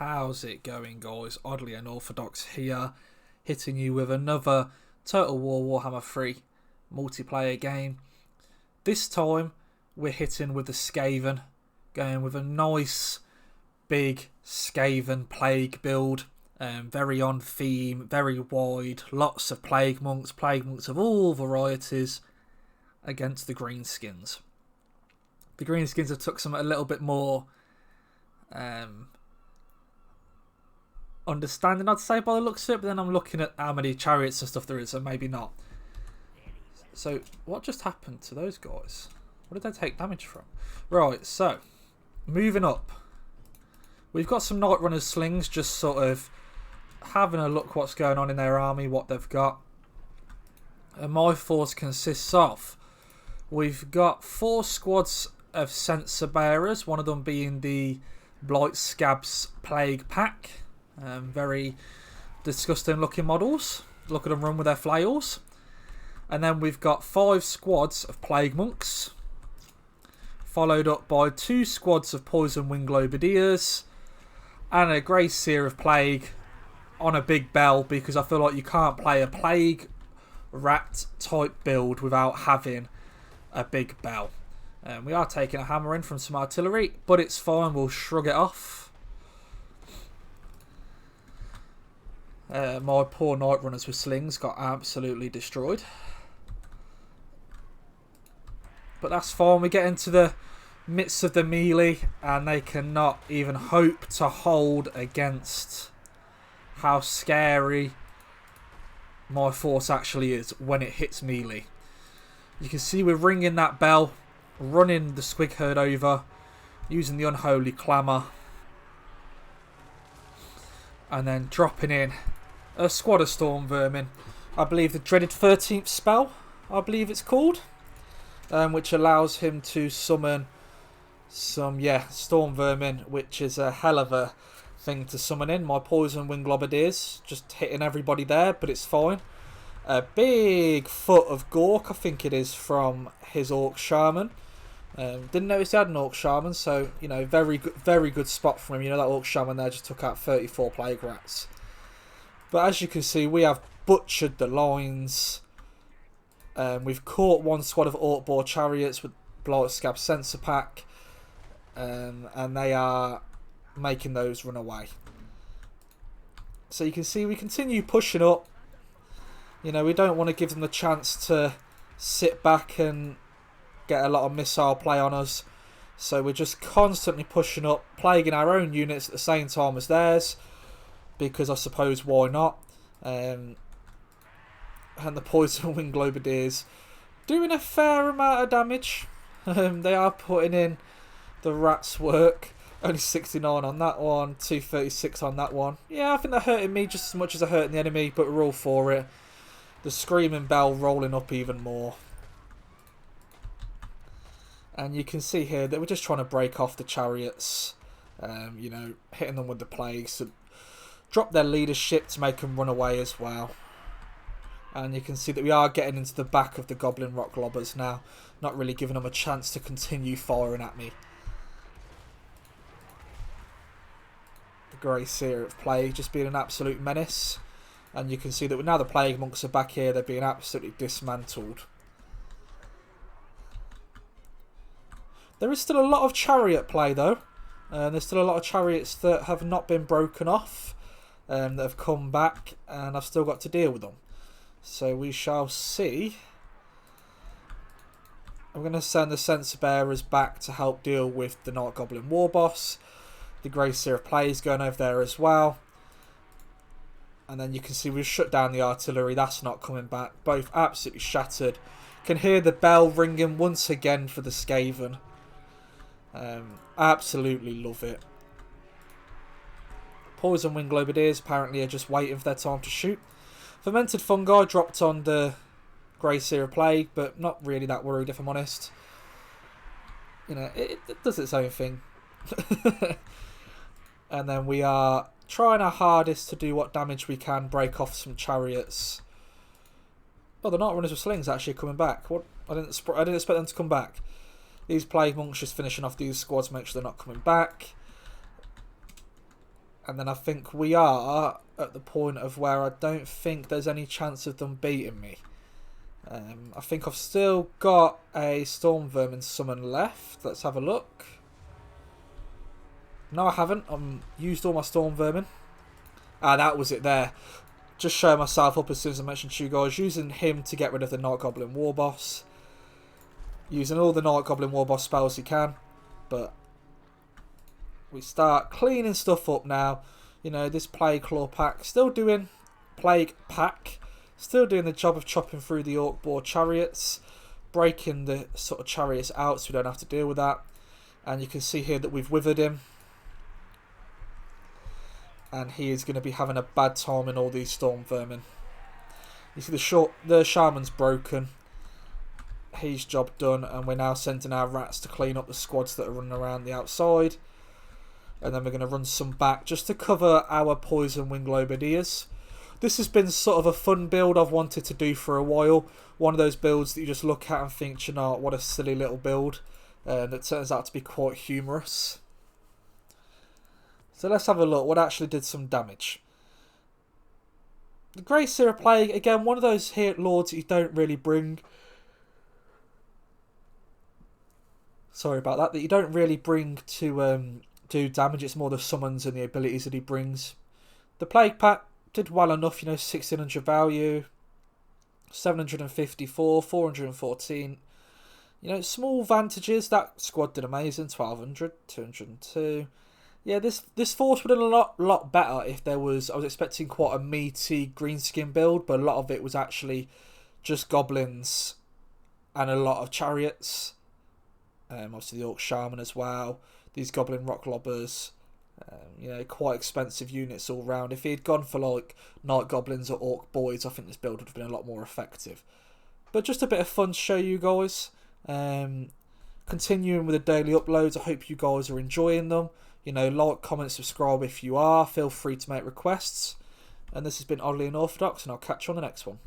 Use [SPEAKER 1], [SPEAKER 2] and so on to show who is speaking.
[SPEAKER 1] How's it going, guys? Oddly Unorthodox here, hitting you with another Total War Warhammer 3 multiplayer game. This time we're hitting with the Skaven, going with a nice big Skaven plague build. Very on theme, very wide, lots of plague monks of all varieties against the greenskins. The greenskins have took something a little bit more understanding, I'd say, by the looks of it, but then I'm looking at how many chariots and stuff there is, so maybe not. So what just happened to those guys? What did they take damage from? Right, so moving up, we've got some Night Runners slings, just sort of having a look what's going on in their army, what they've got. And my force consists of, we've got 4 squads of Censer Bearers, one of them being the Blight Scabs Plague Pack. Very disgusting looking models. Look at them run with their flails. And then we've got 5 squads of Plague Monks, followed up by 2 squads of Poison Wing Globadiers and a Grey Seer of Plague on a big bell, because I feel like you can't play a Plague Rat type build without having a big bell. We are taking a hammer in from some artillery, but it's fine, we'll shrug it off. My poor Night Runners with slings got absolutely destroyed. But that's fine, we get into the midst of the melee and they cannot even hope to hold against how scary my force actually is when it hits melee. You can see we're ringing that bell, running the Squig Herd over, using the Unholy Clamour, and then dropping in a squad of Storm Vermin. I believe the dreaded 13th spell, I believe it's called, which allows him to summon some, Storm Vermin, which is a hell of a thing to summon in. My Poison Wing Globadiers just hitting everybody there, but it's fine. A big foot of Gork, I think it is, from his Orc Shaman. Didn't notice he had an Orc Shaman, so, you know, very good spot from him. You know, that Orc Shaman there just took out 34 Plague Rats. But as you can see, we have butchered the lines. We've caught 1 squad of Orc Boar Chariots with Blight Scab Sensor Pack. And they are making those run away. So you can see we continue pushing up. You know, we don't want to give them the chance to sit back and get a lot of missile play on us. So we're just constantly pushing up, plaguing our own units at the same time as theirs, because I suppose why not. And the Poison Wing Globadiers doing a fair amount of damage. They are putting in the Rats' work. Only 69 on that one, 236 on that one. Yeah, I think they're hurting me just as much as they're hurting the enemy, but we're all for it. The Screaming Bell rolling up even more. And you can see here that we're just trying to break off the chariots. You know, hitting them with the plagues to drop their leadership to make them run away as well. And you can see that we are getting into the back of the Goblin Rock Globbers now. Not really giving them a chance to continue firing at me. The Grey Seer of Plague just being an absolute menace. And you can see that now the Plague Monks are back here, they're being absolutely dismantled. There is still a lot of chariot play though. There's still a lot of chariots that have not been broken off, that have come back, and I've still got to deal with them. So we shall see. I'm going to send the Censer Bearers back to help deal with the Night Goblin War Boss. The Grey Seer of Play is going over there as well. And then you can see we've shut down the artillery. That's not coming back. Both absolutely shattered. Can hear the bell ringing once again for the Skaven. Absolutely love it. Poison Wing Globadiers apparently are just waiting for their time to shoot. Fermented Fungi dropped on the Grey Seer of Plague, but not really that worried if I'm honest. You know, it does its own thing. And then we are trying our hardest to do what damage we can, break off some chariots. Oh, the Night Runners with slings actually coming back. What? I didn't expect them to come back. These Plague Monks just finishing off these squads, make sure they're not coming back. And then I think we are at the point of where I don't think there's any chance of them beating me. I think I've still got a Storm Vermin summon left. Let's have a look. No, I haven't. I've used all my Storm Vermin. Ah, that was it there. Just showing myself up as soon as I mentioned to you guys. Using him to get rid of the Night Goblin War Boss. Using all the Night Goblin War Boss spells he can. But we start cleaning stuff up now. You know, this Plague Claw pack still doing still doing the job of chopping through the Orc Boar chariots, breaking the sort of chariots out so we don't have to deal with that. And you can see here that we've withered him. And he is going to be having a bad time in all these Storm Vermin. You see the Shaman's broken. His job done, and we're now sending our rats to clean up the squads that are running around the outside. And then we're going to run some back just to cover our Poison Wing Lobodias. This has been sort of a fun build I've wanted to do for a while. One of those builds that you just look at and think, you know, what a silly little build. That turns out to be quite humorous. So let's have a look what actually did some damage. The Grey Seer Plague, again, one of those here lords that you don't really bring. Sorry about that. That you don't really bring to do damage. It's more the summons and the abilities that he brings. The Plague Pack did well enough, you know, 1600 value, 754, 414. You know, small vantages. That squad did amazing. 1200, 202. Yeah, this force would have done a lot better if there was. I was expecting quite a meaty greenskin build, but a lot of it was actually just goblins and a lot of chariots. Obviously the Orc Shaman as well. These Goblin Rock Lobbers. You know, quite expensive units all round. If he had gone for like Night Goblins or Orc Boys, I think this build would have been a lot more effective. But just a bit of fun to show you guys. Continuing with the daily uploads. I hope you guys are enjoying them. You know, like, comment, subscribe if you are. Feel free to make requests. And this has been Oddly Unorthodox, and I'll catch you on the next one.